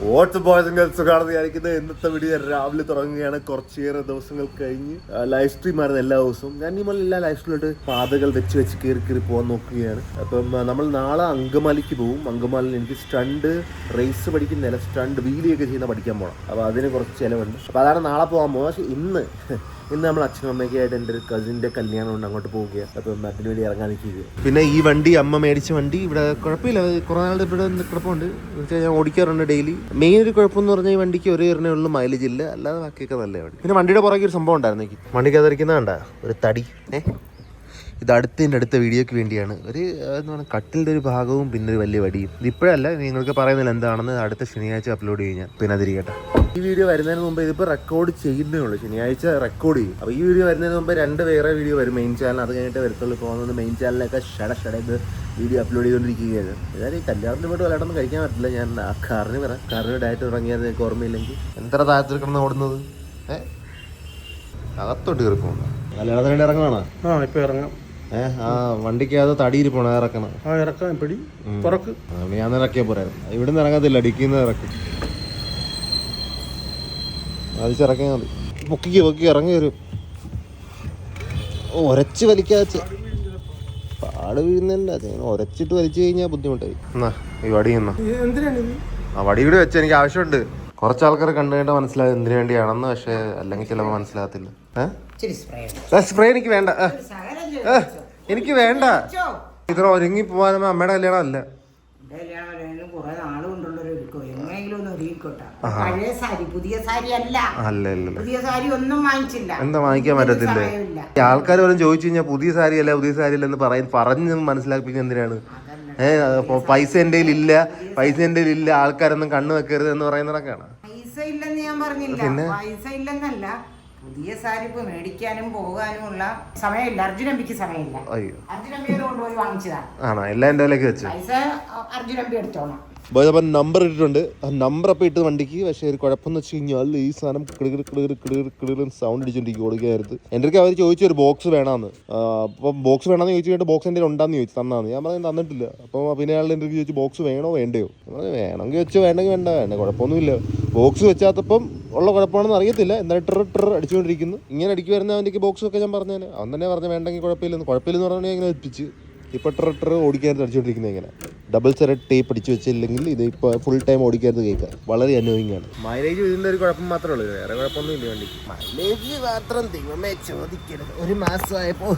Watts boys and girls കാണുന്ന വിചാരിക്കുന്നത് ഇന്നത്തെ വീഡിയോ രാവിലെ തുടങ്ങുകയാണ്. കുറച്ചേറെ ദിവസങ്ങൾ കഴിഞ്ഞ് ലൈവ് സ്ട്രീം ആയിരുന്നു എല്ലാ ദിവസവും. ഞാൻ ഈ മുതൽ എല്ലാ ലൈവ് സ്ട്രീമിലോട്ട് പാതകൾ വെച്ച് കയറി പോകാൻ നോക്കുകയാണ്. അപ്പം നമ്മൾ നാളെ അങ്കമാലിക്ക് പോകും. അങ്കമാലിയിൽ എനിക്ക് സ്റ്റണ്ട് റേസ് പഠിക്കുന്നില്ല, സ്റ്റണ്ട് വീലിയൊക്കെ ചെയ്യുന്ന പഠിക്കാൻ പോകണം. അപ്പോൾ അതിന് കുറച്ച് ചിലവുണ്ട്. അപ്പോൾ അതാണ് നാളെ പോകാൻ പോകുന്നത്. പക്ഷേ ഇന്ന് നമ്മൾ അച്ഛനും അമ്മയ്ക്കായിട്ട് എൻ്റെ ഒരു കസിൻ്റെ കല്യാണം കൊണ്ട് അങ്ങോട്ട് പോവുകയാണ്. അപ്പം അതിന് വേണ്ടി ഇറങ്ങാൻ നിൽക്കുക. പിന്നെ ഈ വണ്ടി അമ്മ മേടിച്ച വണ്ടി ഇവിടെ കുഴപ്പമില്ല, കുറേ നാളുടെ ഇവിടെ കുഴപ്പമുണ്ട്. ഞാൻ ഓടിക്കാറുണ്ട് ഡെയിലി. മെയിൻ ഒരു കുഴപ്പമെന്ന് പറഞ്ഞാൽ ഈ വണ്ടിക്ക് ഒരേ ഉള്ളൂ മൈലേജ് ഇല്ല, അല്ലാതെ ബാക്കിയൊക്കെ നല്ല വണ്ടി. പിന്നെ വണ്ടിയുടെ പുറകെ ഒരു സംഭവം ഉണ്ടായിരുന്നു. എനിക്ക് വണ്ടിക്ക് അതിരിക്കുന്ന കണ്ട ഒരു തടി, ഇത് അടുത്ത വീഡിയോയ്ക്ക് വേണ്ടിയാണ്. ഒരു എന്ന് പറഞ്ഞാൽ കട്ടിലിൻ്റെ ഒരു ഭാഗവും പിന്നെ ഒരു വലിയ വടിയും. ഇതിപ്പോഴല്ല, നിങ്ങൾക്ക് പറയുന്നില്ല എന്താണെന്ന് അടുത്ത ശനിയാഴ്ച അപ്ലോഡ് ചെയ്യാൻ. പിന്നെ അതിരിക്കട്ടെ. ഈ വീഡിയോ വരുന്നതിന് മുമ്പ് ഇതിപ്പോൾ റെക്കോർഡ് ചെയ്യുന്നേ ഉള്ളൂ. ശനിയാഴ്ച റെക്കോർഡ് ചെയ്യും. അപ്പോൾ ഈ വീഡിയോ വരുന്നതിന് മുമ്പ് 2 വേറെ വീഡിയോ വരും മെയിൻ ചാനൽ. അത് കഴിഞ്ഞിട്ട് വരത്തുള്ളൂ. പോകുന്നത് മെയിൻ ചാനലിലൊക്കെ ഷടത് വീഡിയോ അപ്ലോഡ് ചെയ്തുകൊണ്ടിരിക്കുകയാണ്. ഏതായാലും ഈ കല്യാണത്തിന് പോയിട്ട് വല്ലാട്ടൊന്നും കഴിക്കാൻ പറ്റില്ല. ഞാൻ ആ കാറിന് ഡയറ്റ് തുടങ്ങിയത് എനിക്ക് ഓർമ്മയില്ലെങ്കിൽ എത്ര താഴത്തിൽ കിടന്ന് ഓടുന്നത്. അകത്തോട്ട് കയറി പോകുന്നു. കല്യാണത്തിന് വേണ്ടി ഇറങ്ങണോ? ഇപ്പൊ ഇറങ്ങാം. ആ വണ്ടിക്ക് അത് തടിയിരിപ്പണോ? ഇറക്കണം. ഇറക്കാം. പിടി തുറക്ക്. ഞാൻ ഇറക്കിയാൽ പോരായിരുന്നു. ഇവിടുന്ന് ഇറങ്ങത്തില്ല, അടിക്കുന്ന ഇറക്കും. അതിച്ചിറക്കിയാൽ മതി. പൊക്കി ഇറങ്ങി വരും. ഒരച്ച് വലിക്കാച്ച് പാട് വീഴുന്നില്ല. ഒരച്ചിട്ട് വലിച്ചു കഴിഞ്ഞാൽ ബുദ്ധിമുട്ടായി. എന്നാ ഈ വടി എന്നാ ആ വടി കൂടി വെച്ച് എനിക്ക് ആവശ്യമുണ്ട്. കുറച്ച് ആൾക്കാർ കണ്ടു കഴിഞ്ഞാൽ മനസ്സിലായത് എന്തിനു വേണ്ടിയാണെന്ന്. പക്ഷെ അല്ലെങ്കിൽ ചിലപ്പോൾ മനസ്സിലാകത്തില്ല. സ്പ്രേ എനിക്ക് വേണ്ട, എനിക്ക് വേണ്ട. ഇത്ര ഒരുങ്ങി പോവാനും അമ്മയുടെ കല്യാണം അല്ല. എന്താ വാങ്ങിക്കാൻ പറ്റത്തില്ല. ആൾക്കാർ പോലും ചോദിച്ചു കഴിഞ്ഞാൽ പുതിയ സാരി അല്ല എന്ന് പറഞ്ഞ് മനസ്സിലാക്കിപ്പിക്കുന്ന എന്തിനാണ്? പൈസ എൻ്റെ ഇല്ല, ആൾക്കാരൊന്നും കണ്ണു വെക്കരുത് എന്ന് പറയുന്നതൊക്കെയാണ്. പൈസ ഇല്ലെന്ന് ഞാൻ പറഞ്ഞില്ല, പൈസ ഇല്ലെന്നല്ല. പുതിയ സാരി ഇപ്പൊ മേടിക്കാനും പോകാനുമുള്ള സമയമില്ല. അർജുനമ്പിക്ക് സമയമില്ല. അർജുനമ്പിയെ കൊണ്ടുപോയി വാങ്ങിച്ചതാണ്. ആണോ? എല്ലാം എൻ്റെ വിലക്ക് വെച്ചു. പൈസ അർജുനമ്പി എടുത്തോണം. അപ്പം നമ്പർ ഇട്ടിട്ടുണ്ട്. ആ നമ്പർ അപ്പം ഇട്ട് വണ്ടിക്ക്. പക്ഷേ ഒരു കുഴപ്പമെന്ന് വെച്ച് കഴിഞ്ഞാൽ ഈ സാധനം കിളികിറി സൗണ്ട് അടിച്ചോണ്ടിരിക്കും ഓടിക്കാനായിരുന്നു. എൻ്റെ അടുത്ത് അവർ ചോദിച്ചു ഒരു ബോക്സ് വേണമെന്ന്. അപ്പം ബോക്സ് വേണമെന്ന് ചോദിച്ചു കഴിഞ്ഞിട്ട് ബോക്സ് എൻ്റെ ഉണ്ടാന്ന് ചോദിച്ചു. തന്നാന്ന് ഞാൻ പറഞ്ഞു തന്നിട്ടില്ല. അപ്പോൾ പിന്നെ അയാളുടെ എൻ്റെ ചോദിച്ചു ബോക്സ് വേണോ വേണ്ടയോ? വേണമെങ്കിൽ വെച്ചോ, വേണ്ടെങ്കിൽ വേണ്ട കുഴപ്പമൊന്നുമില്ല. ബോക്സ് വെച്ചാത്തപ്പം ഉള്ള കുഴപ്പമാണെന്ന് അറിയത്തില്ല. എന്നാലും ട്രിർ അടിച്ചുകൊണ്ടിരിക്കുന്നു. ഇങ്ങനെ അടിക്ക് വരുന്ന അവൻ്റെ ബോക്സ് ഒക്കെ ഞാൻ പറഞ്ഞേനെ. അവൻ തന്നെ പറഞ്ഞു വേണ്ടെങ്കിൽ കുഴപ്പമില്ലെന്ന് പറഞ്ഞാൽ ഇങ്ങനെ എത്തിച്ച് ഇപ്പോൾ ട്രിർ ഓടിക്കാനായിട്ട് അടിച്ചുകൊണ്ടിരിക്കുന്നത്. ഇങ്ങനെ ഡബിൾ സെറഡ് ടേപ്പ് അടിച്ചു വെച്ചില്ലെങ്കിൽ ഇത് ഇപ്പോൾ ഫുൾ ടൈം ഓടിക്കാനായിട്ട് കേൾക്കാം. വളരെ അനോയിങ് ആണ്. മൈലേജ് ഇതിൻ്റെ ഒരു കുഴപ്പം മാത്രമേ ഉള്ളൂ, വേറെ കുഴപ്പമൊന്നും ഇല്ല വണ്ടിക്ക്. മൈലേജ് മാത്രം ദൈവമേ ചോദിക്കരുത്. ഒരു മാസമായപ്പോൾ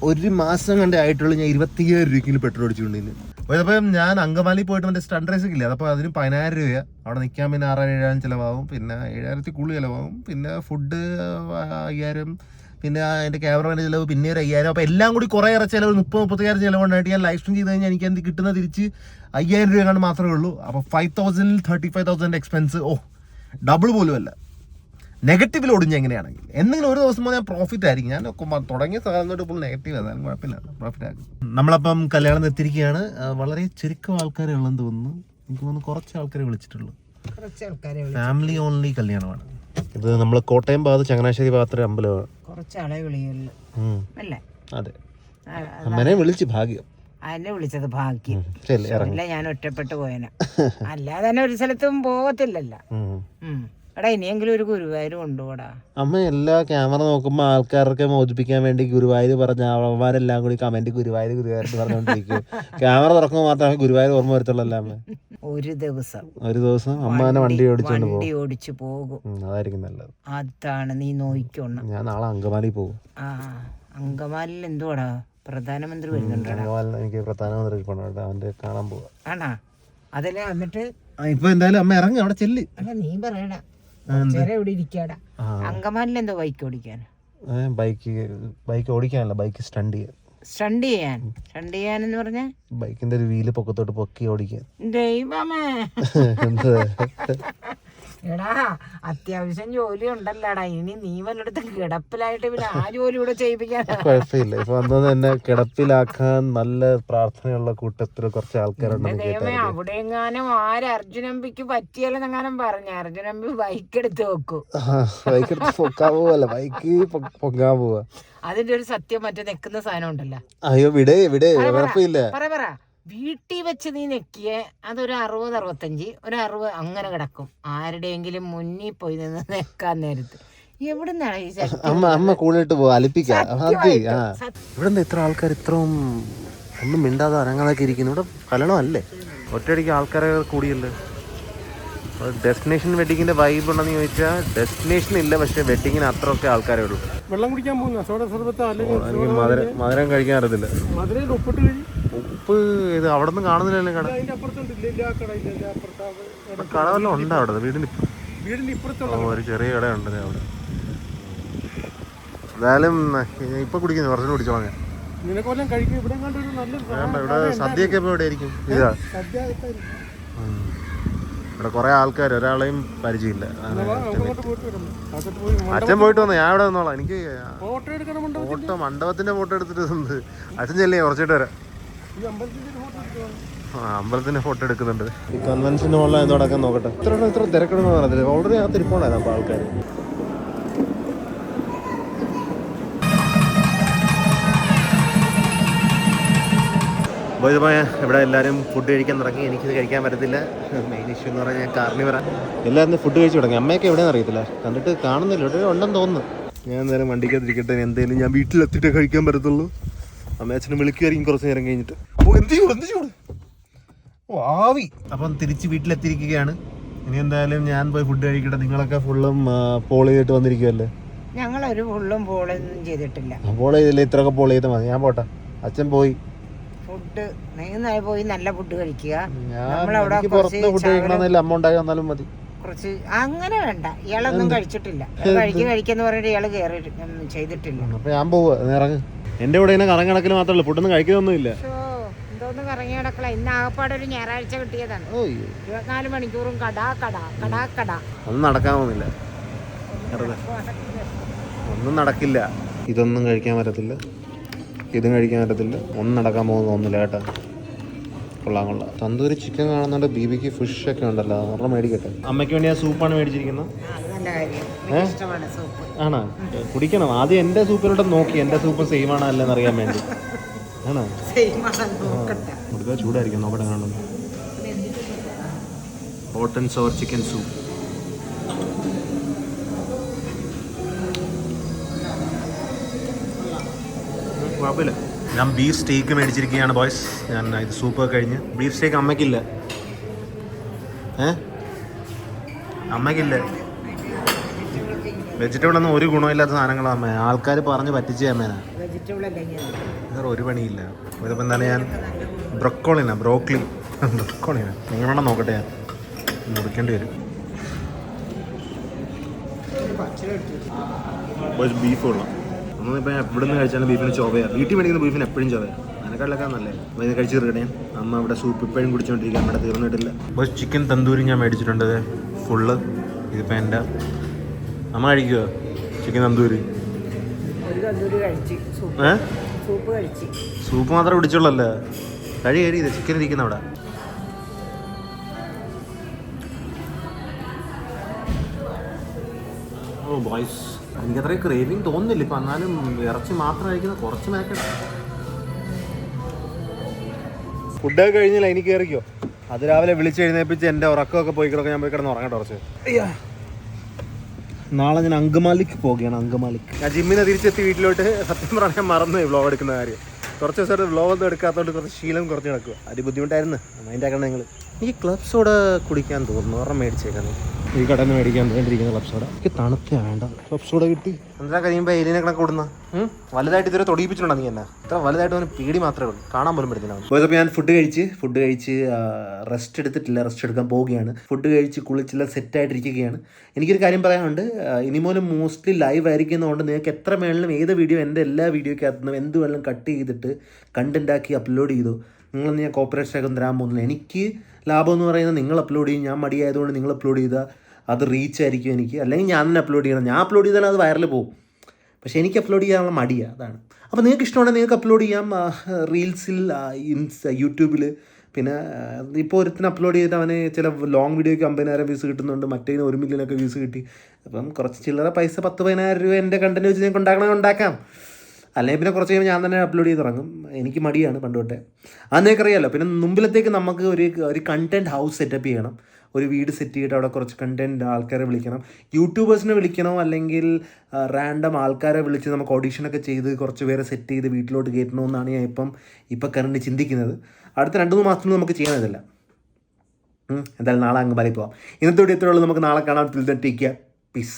ഒരു മാസം കണ്ടേ ആയിട്ടുള്ളൂ ഞാൻ 27 രൂപയ്ക്ക് പെട്രോൾ അടിച്ചുകൊണ്ടിരുന്നു. അപ്പം ഞാൻ അങ്കമാലി പോയിട്ട് മറ്റേ സ്റ്റണ്ട് റേസ് ഇല്ല, അപ്പോൾ അതിന് 10,000 രൂപ അവിടെ നിൽക്കാൻ. പിന്നെ 6,000-7,000 ചിലവാകും. പിന്നെ 7,000 കൂടുതൽ ചിലവാകും. പിന്നെ ഫുഡ് 5,000. പിന്നെ എൻ്റെ ക്യാമറമാൻ്റെ ചിലവ് പിന്നെ ഒരു 5,000. അപ്പോൾ എല്ലാം കൂടി കുറേ ചിലവ് 30-35 ചിലവുണ്ടായിട്ട് ഞാൻ ലൈവ് സ്ട്രീം ചെയ്ത് കഴിഞ്ഞാൽ എനിക്ക് എന്ത് കിട്ടുന്ന തിരിച്ച് 5,000 രൂപ കണ്ട് മാത്രമേ ഉള്ളൂ. അപ്പോൾ 5,000 35,000 എക്സ്പെൻസ്. ഡബിൾ പോലും അല്ല. നെഗറ്റീവിൽ ഓടും ഞാൻ എങ്ങനെയാണെങ്കിൽ. എന്തെങ്കിലും ഒരു ദിവസം ഞാൻ പ്രോഫിറ്റ് ആയിരിക്കും. ഞാൻ തുടങ്ങിയ സാധനം തൊട്ട് ഇപ്പോൾ നെഗറ്റീവ് ആയാലും കുഴപ്പമില്ല, പ്രോഫിറ്റ് ആക്കും. നമ്മളപ്പം കല്യാണം എത്തിയിരിക്കുകയാണ്. വളരെ ചുരുക്കം ആൾക്കാരെ ഉള്ളെന്ന് തോന്നുന്നു. എനിക്ക് തോന്നുന്നു കുറച്ച് ആൾക്കാരെ വിളിച്ചിട്ടുള്ളൂ. ഫാമിലി ഓൺലി കല്യാണമാണ് ഇത്. നമ്മൾ കോട്ടയം ഭാഗത്ത് ചങ്ങനാശ്ശേരി ഭാഗത്തൊരു അമ്പലമാണ്. കുറച്ചാളെ വിളിയുള്ളൂ അല്ലേ? അതെ, അമ്മനെ വിളിച്ച് ഭാഗ്യം. എന്നെ വിളിച്ചത് ഭാഗ്യം. ഇല്ല, ഞാൻ ഒറ്റപ്പെട്ടു പോയന. അല്ലാതെ തന്നെ ഒരു സ്ഥലത്തും പോകത്തില്ലല്ലോ. എടാ ഇനിയെങ്കിലും ഒരു ഗുരുവായൂർ കൊണ്ടുപോടാ. അമ്മ എല്ലാ ക്യാമറ നോക്കുമ്പോ ആൾക്കാരൊക്കെ മോചിപ്പിക്കാൻ വേണ്ടി ഗുരുവായൂർ പറഞ്ഞ അവന്മാരെല്ലാം കൂടി കമന്റ് ഗുരുവായൂർ പറഞ്ഞുകൊണ്ടിരിക്കും. ക്യാമറ തുറക്കുമ്പോൾ മാത്രമേ ഗുരുവായൂർ ഓർമ്മ വരത്തുള്ളൂ. അമ്മ ഒരു ദിവസം അമ്മനെ വണ്ടി ഓടിച്ചു പോകും. അതായിരിക്കും നല്ലത്. അതാണ് നീ നോക്കിക്കോണം. ഞാൻ നാളെ അങ്കമാലി പോകും. അങ്കമാലിൽ എന്തുവാടാ പ്രധാനമന്ത്രി വരുന്നുണ്ടോ? എനിക്ക് പ്രധാനമന്ത്രി അവന്റെ കാണാൻ പോവാ. ആണാ? അതല്ലേ എന്നിട്ട് ഇപ്പൊ എന്തായാലും അമ്മ ഇറങ്ങി അവിടെ ചെല്ലി. അല്ല നീ പറയടാ, ഇവിടെ ഇരിക്കാടാ. അങ്കമാലിൽ എന്തോ ബൈക്ക് ഓടിക്കാൻ? ബൈക്ക് ഓടിക്കാനല്ല, ബൈക്ക് സ്റ്റണ്ട് ചെയ്യാൻ എന്ന് പറഞ്ഞ ബൈക്കിന്റെ ഒരു വീല് പൊക്കത്തോട്ട് പൊക്കി ഓടിക്കാൻ. ദൈവമേ, എടാ അത്യാവശ്യം ജോലി ഉണ്ടല്ലോടാ. ഇനി നീ വല്ലയിടത്ത് കിടപ്പിലായിട്ട് പിന്നെ ആ ജോലി കൂടെ ചെയ്യിപ്പിക്കാൻ കുഴപ്പമില്ല. ഇപ്പൊ വന്നത് എന്നെ കിടപ്പിലാക്കാൻ നല്ല പ്രാർത്ഥനയുള്ള കൂട്ടത്തിൽ കുറച്ച് ആൾക്കാരുണ്ട്. അവിടെ എങ്ങാനും അർജുനമ്പിക്ക് പറ്റിയാലെന്നെങ്ങാനും പറഞ്ഞ അർജുനമ്പി ബൈക്ക് എടുത്ത് വെക്കും. ബൈക്ക് എടുത്ത് പൊക്കാൻ പോവല്ല, ബൈക്ക് പൊക്കാൻ പോവാ. അതിന്റെ ഒരു സത്യം മറ്റേ നിക്കുന്ന സാധനം ഉണ്ടല്ലോ. അയ്യോ വിടേ കുഴപ്പമില്ല. പറ വീട്ടിൽ വെച്ച് നീ നെക്കിയ അതൊരു 60-65 ഒരു 60 അങ്ങനെ കിടക്കും. ആരുടെയെങ്കിലും മുന്നിൽ പോയി നിന്ന് നെക്കാൻ നേരത്ത് എവിടുന്നാണ് ഈ അമ്മ കൂടിയിട്ട് പോവാ അലിപ്പിക്കാം. ഇവിടെ ഇത്ര ആൾക്കാർ ഇത്രയും ഒന്നും മിണ്ടാതെ അനങ്ങാതൊക്കെ ഇരിക്കുന്നു. ഇവിടെ കല്യാണമല്ലേ, ഒറ്റയടിക്ക് ആൾക്കാരെ കൂടിയല്ലേ. ഡെസ്റ്റിനേഷൻ വെഡിങ്ങിന്റെ വൈബ് ഉണ്ടെന്ന് ചോദിച്ചാൽ ഡെസ്റ്റിനേഷൻ ഇല്ല, പക്ഷെ വെഡിങ്ങിന് അത്രയൊക്കെ ആൾക്കാരേ ഉള്ളൂ. വെള്ളം കുടിക്കാൻ പോകുന്ന സോഡ സർബത്ത് എനിക്ക് മധുരം കഴിക്കാൻ അറിയത്തില്ല. മധുരയിൽ ഉപ്പിട്ട് കഴിയും. ഉപ്പ് ഇത് അവിടെ നിന്ന് കാണുന്നില്ലല്ലോ. കട കട വല്ലതും ഉണ്ടോ അവിടെ? വീടിന്റെ ഇപ്പുറത്തുള്ള ഒരു ചെറിയ കടയുണ്ട് അവിടെ. എന്തായാലും ഇപ്പൊ കുടിക്കുന്നു, കുറച്ചുകൂടി കുടിച്ചോളാം ഞാൻ. നിനക്കൊല്ലം കഴിക്കും. ഇവിടെ ഇവിടെ സദ്യയൊക്കെ ഇപ്പൊ എവിടെ ആയിരിക്കും? ഇതാ ഇവിടെ കുറെ ആൾക്കാർ, ഒരാളെയും പരിചയമില്ല. അച്ഛൻ പോയിട്ട് വന്നു, ഞാൻ ഇവിടെ വന്നോളാം. എനിക്ക് ഫോട്ടോ മണ്ഡപത്തിന്റെ ഫോട്ടോ എടുത്തിട്ടുണ്ട്. അച്ഛൻ ചെല്ലേ കുറച്ചിട്ട് വരാം. അമ്പലത്തിന്റെ ഫോട്ടോ എടുക്കുന്നുണ്ട്. ഈ കൺവെൻഷൻ ഹോളിൽ എന്തോ നടക്കാൻ നോക്കട്ടെ. ഇത്ര തിരക്കിടുന്ന പറഞ്ഞില്ല, ഓൾറെഡി ആ തിരിപ്പോണ്ടായിരുന്നു അപ്പൊ ആൾക്കാർ. പോയതുമായ ഇവിടെ എല്ലാവരും ഫുഡ് കഴിക്കാൻ തുടങ്ങി. എനിക്കിത് കഴിക്കാൻ പറ്റത്തില്ല. മെയിൻ ഇഷ്യൂ എന്ന് പറഞ്ഞാൽ ഞാൻ കാർണിവറാ. എല്ലാവരും ഫുഡ് കഴിച്ചു തുടങ്ങി. അമ്മയൊക്കെ എവിടെയെന്ന് അറിയത്തില്ല, കണ്ടിട്ട് കാണുന്നില്ല. ഇവിടെ ഉണ്ടെന്ന് തോന്നുന്നു. ഞാൻ നേരം വണ്ടിക്കകത്തിരിക്കട്ടെ, എന്തെങ്കിലും ഞാൻ വീട്ടിലെത്തിയിട്ടേ കഴിക്കാൻ പറ്റത്തുള്ളൂ. അമ്മയച്ഛനെ വിളിക്കുമായിരിക്കും കുറച്ച് നേരം കഴിഞ്ഞിട്ട്. എന്ത് ചൂട് ആവി. അപ്പം തിരിച്ച് വീട്ടിലെത്തിയിരിക്കുകയാണ്. ഇനി എന്തായാലും ഞാൻ പോയി ഫുഡ് കഴിക്കട്ടെ. നിങ്ങളൊക്കെ ഫുള്ളും പോൾ ചെയ്തിട്ട് വന്നിരിക്കുമല്ലേ? ഞങ്ങളൊരു ഫുള്ളും പോളൊന്നും ചെയ്തിട്ടില്ല. പോൾ ചെയ്തില്ല, ഇത്രയൊക്കെ പോൾ ചെയ്താൽ മതി. ഞാൻ പോട്ടെ, അച്ഛൻ പോയി. ഫുഡ് നിങ്ങൾ പോയി നല്ല ഫുഡ് കഴിക്കുക. പുറത്ത് ഫുഡ് കഴിക്കണമെന്നില്ല, അമ്മ ഉണ്ടാക്കി വന്നാലും മതി. കുറച്ച് അങ്ങനെ വേണ്ട. ഇയാളൊന്നും കഴിച്ചിട്ടില്ല. കഴിക്കാന്ന് പറഞ്ഞിട്ട് ഇയാള് കയറി ചെയ്തിട്ടില്ല. അപ്പൊ ഞാൻ പോവാ, ഇറങ്ങ്. എന്റെ കൂടെ ഇങ്ങനെ കറങ്ങി നടക്കൽ മാത്രമല്ല, ഫുഡൊന്നും കഴിക്കുന്നൊന്നുമില്ല. എന്തോന്ന് കറങ്ങി നടക്കല. ഇന്ന് ആകപ്പാടെ ഒരു ഞായറാഴ്ച കിട്ടിയതാണ്. 24 മണിക്കൂറും കടാ. ഒന്നും നടക്കാൻ പോകുന്നില്ല, ഒന്നും നടക്കില്ല. ഇതൊന്നും കഴിക്കാൻ പറ്റത്തില്ല, ഇതും കഴിക്കാൻ പറ്റത്തില്ല. ഒന്നും നടക്കാൻ പോകുന്ന തോന്നുന്നില്ല കേട്ടോ. കൊള്ളാം. തന്തൂരി ചിക്കൻ കാണുന്നുണ്ട്. ബീബിക്ക് ഫിഷ് ഒക്കെ ഉണ്ടല്ലോ, ഒരെണ്ണം മേടിക്കട്ടെ. അമ്മയ്ക്ക് വേണ്ടി ആ സൂപ്പാണ് മേടിച്ചിരിക്കുന്നത്. ആണോ? കുടിക്കണം. ആദ്യം എന്റെ സൂപ്പിലോട്ട് നോക്കി, എന്റെ സൂപ്പ് സെയിം ആണോ അല്ലെന്ന് അറിയാൻ വേണ്ടി. ആണോ? ചൂടായിരിക്കും, നോക്കട്ടെ. കാണുന്നു hot and sour chicken soup. കുഴപ്പമില്ല. ഞാൻ ബീഫ് സ്റ്റേക്ക് മേടിച്ചിരിക്കുകയാണ് ബോയ്സ്. ഞാൻ ഇത് സൂപ്പ് കഴിഞ്ഞ്. ബീഫ് സ്റ്റേക്ക് അമ്മയ്ക്കില്ല. അമ്മയ്ക്കില്ല. വെജിറ്റബിൾ ഒന്നും ഒരു ഗുണമില്ലാത്ത സാധനങ്ങളാണ് അമ്മ. ആൾക്കാർ പറഞ്ഞ് പറ്റിച്ചേ അമ്മേനാ. വേറെ ഒരു പണിയില്ല. ഇതിപ്പോൾ എന്താണ്, ഞാൻ ബ്രോക്കോളി നിങ്ങളെണ്ണം നോക്കട്ടെ. ഞാൻ മുറിക്കേണ്ടി വരും. ബീഫ് കൊള്ളാം. ഒന്നിപ്പോൾ എവിടെ നിന്ന് കഴിച്ചാലും ബീഫിന് ചൊവയാണ്. വീട്ടിൽ മേടിക്കുന്ന ബീഫിന് എപ്പോഴും ചൊവയാണ്. അതിനെക്കാളൊക്കെ നല്ലത്. അപ്പോൾ ഇത് കഴിച്ച് തീർക്കട്ടെ. അമ്മ ഇവിടെ സൂപ്പ് ഇപ്പോഴും കുടിച്ചുകൊണ്ടിരിക്കുക, നമ്മുടെ തീർന്നിട്ടില്ല. അപ്പോൾ ചിക്കൻ തന്തൂരി ഞാൻ മേടിച്ചിട്ടുണ്ട് ഫുള്ള്. ഇതിപ്പോൾ എൻ്റെ അമ്മ കഴിക്കുക ചിക്കൻ തന്തൂരി. സൂപ്പ് മാത്രമേ കുടിച്ചുള്ളല്ലേ? കഴി ഇത് ചിക്കൻ ഇരിക്കുന്ന അവിടെ. ഓ ബോയ്സ്, എനിക്ക് അത്രയും ക്രേവിങ് തോന്നുന്നില്ല ഇപ്പം. എന്നാലും ഇറച്ചി മാത്രം കഴിക്കുന്ന കുറച്ച് മേക്കട്ടെ. ഫുഡൊക്കെ കഴിഞ്ഞില്ല, എനിക്ക് കയറിക്കോ. അത് രാവിലെ വിളിച്ച് എഴുന്നേപ്പിച്ച് എൻ്റെ ഉറക്കമൊക്കെ പോയി കിടക്കാൻ. ഞാൻ പോയി കിടന്ന് ഉറങ്ങട്ടെ കുറച്ച്. നാളെ ഞാൻ അങ്കമാലിക്ക് പോവുകയാണ്. ഞാൻ ജിമ്മിനെ തിരിച്ചെത്തി വീട്ടിലോട്ട്. സത്യം പറഞ്ഞാൽ മറന്നു വ്ളോഗ് എടുക്കുന്ന കാര്യം. കുറച്ച് ദിവസമായിട്ട് വ്ളോഗ് ഒന്നും എടുക്കാത്തതുകൊണ്ട് കുറച്ച് ശീലം കുറച്ച് നടക്കുക. അത് ബുദ്ധിമുട്ടായിരുന്നു. അതിൻ്റെ ആക്കണം നിങ്ങൾ. ഈ ക്ലബ് സോഡ കുടിക്കാൻ തോന്നുന്നു. ഒരെണ്ണം മേടിച്ചേക്കാം. ഈ കടയിൽ നിന്ന് മേടിക്കാൻ വേണ്ടിയിരിക്കുന്ന ക്ലബ് സോഡ. എനിക്ക് തണുത്ത വേണ്ട. ക്ലബ് സോഡ കിട്ടി. എന്താ കഴിയുമ്പോൾ എലിനെ കണക്ക് കൊടുന്ന വലുതായിട്ട് ഇതുവരെ തൊടിയിപ്പിച്ചിട്ടുണ്ടോ നീ എന്നെ? ഇത്ര വലുതായിട്ട് അവന് പേടി മാത്രമേ ഉള്ളൂ, കാണാൻ പോലും പറ്റുന്നില്ല. അപ്പോൾ ഞാൻ ഫുഡ് കഴിച്ച് റെസ്റ്റ് എടുത്തിട്ടില്ല, റെസ്റ്റ് എടുക്കാൻ പോവുകയാണ്. ഫുഡ് കഴിച്ച് കുളിച്ചില്ല, സെറ്റായിട്ടിരിക്കുകയാണ്. എനിക്കൊരു കാര്യം പറയാനുണ്ട്. ഇനി മൂലം മോസ്റ്റ്ലി ലൈവ് ആയിരിക്കുന്നതുകൊണ്ട് നിങ്ങൾക്ക് എത്ര വേണമെങ്കിലും ഏത് വീഡിയോ, എൻ്റെ എല്ലാ വീഡിയോക്കകത്തുനിന്നും എന്ത് വേണമെങ്കിലും കട്ട് ചെയ്തിട്ട് കണ്ടൻറ്റാക്കി അപ്ലോഡ് ചെയ്തു. നിങ്ങളൊന്നും ഞാൻ കോപ്പറേറ്റ് ആക്കും തരാൻ പോകുന്നില്ല. എനിക്ക് ലാഭം എന്ന് പറയുന്നത് നിങ്ങൾ അപ്ലോഡ് ചെയ്യും. ഞാൻ മടിയായതുകൊണ്ട് നിങ്ങൾ അപ്ലോഡ് ചെയ്താൽ അത് റീച്ച് ആയിരിക്കും എനിക്ക്. അല്ലെങ്കിൽ ഞാൻ തന്നെ അപ്ലോഡ് ചെയ്യണം. ഞാൻ അപ്ലോഡ് ചെയ്താൽ അത് വൈറൽ പോകും. പക്ഷേ എനിക്ക് അപ്ലോഡ് ചെയ്യാനുള്ള മടിയാണ്, അതാണ്. അപ്പോൾ നിങ്ങൾക്ക് ഇഷ്ടമുണ്ടെങ്കിൽ നിങ്ങൾക്ക് അപ്ലോഡ് ചെയ്യാം. റീൽസിൽ, യൂട്യൂബിൽ. പിന്നെ ഇപ്പോൾ ഒരുത്തിന് അപ്ലോഡ് ചെയ്തിട്ട് അവന് ചില ലോങ് വീഡിയോയ്ക്ക് 50,000 വ്യൂസ് കിട്ടുന്നുണ്ട്, മറ്റേതിന് 1 മില്യനൊക്കെ വ്യൂസ് കിട്ടി. അപ്പം കുറച്ച് ചില്ലറ പൈസ 10-15,000 രൂപ എൻ്റെ കണ്ടന്റ് വെച്ച് ഞങ്ങൾക്ക് ഉണ്ടാക്കാം. അല്ലെങ്കിൽ പിന്നെ കുറച്ച് കഴിയുമ്പോൾ ഞാൻ തന്നെ അപ്ലോഡ് ചെയ്ത് തുടങ്ങും. എനിക്ക് മടിയാണ് പണ്ട് തൊട്ടേ. അതെന്നൊക്കെ അറിയാമല്ലോ. പിന്നെ മുമ്പിലത്തേക്ക് നമുക്ക് ഒരു കണ്ടൻറ് ഹൗസ് സെറ്റപ്പ് ചെയ്യണം. ഒരു വീട് സെറ്റ് ചെയ്തിട്ട് അവിടെ കുറച്ച് കണ്ടൻറ് ആൾക്കാരെ വിളിക്കണം. യൂട്യൂബേഴ്സിനെ വിളിക്കണോ അല്ലെങ്കിൽ റാൻഡം ആൾക്കാരെ വിളിച്ച് നമുക്ക് ഓഡീഷനൊക്കെ ചെയ്ത് കുറച്ച് പേരെ സെറ്റ് ചെയ്ത് വീട്ടിലോട്ട് കയറ്റണമെന്നാണ് ഞാൻ ഇപ്പം കറണ്ട് ചിന്തിക്കുന്നത്. അടുത്ത 2-3 മാസത്തിൽ നമുക്ക് ചെയ്യാനില്ല. എന്തായാലും നാളെ അങ്കമാലി പോവാം. ഇന്നത്തെ വീഡിയോ ഇത്രയുള്ളൂ. നമുക്ക് നാളെ കാണാം. Take care. പീസ്.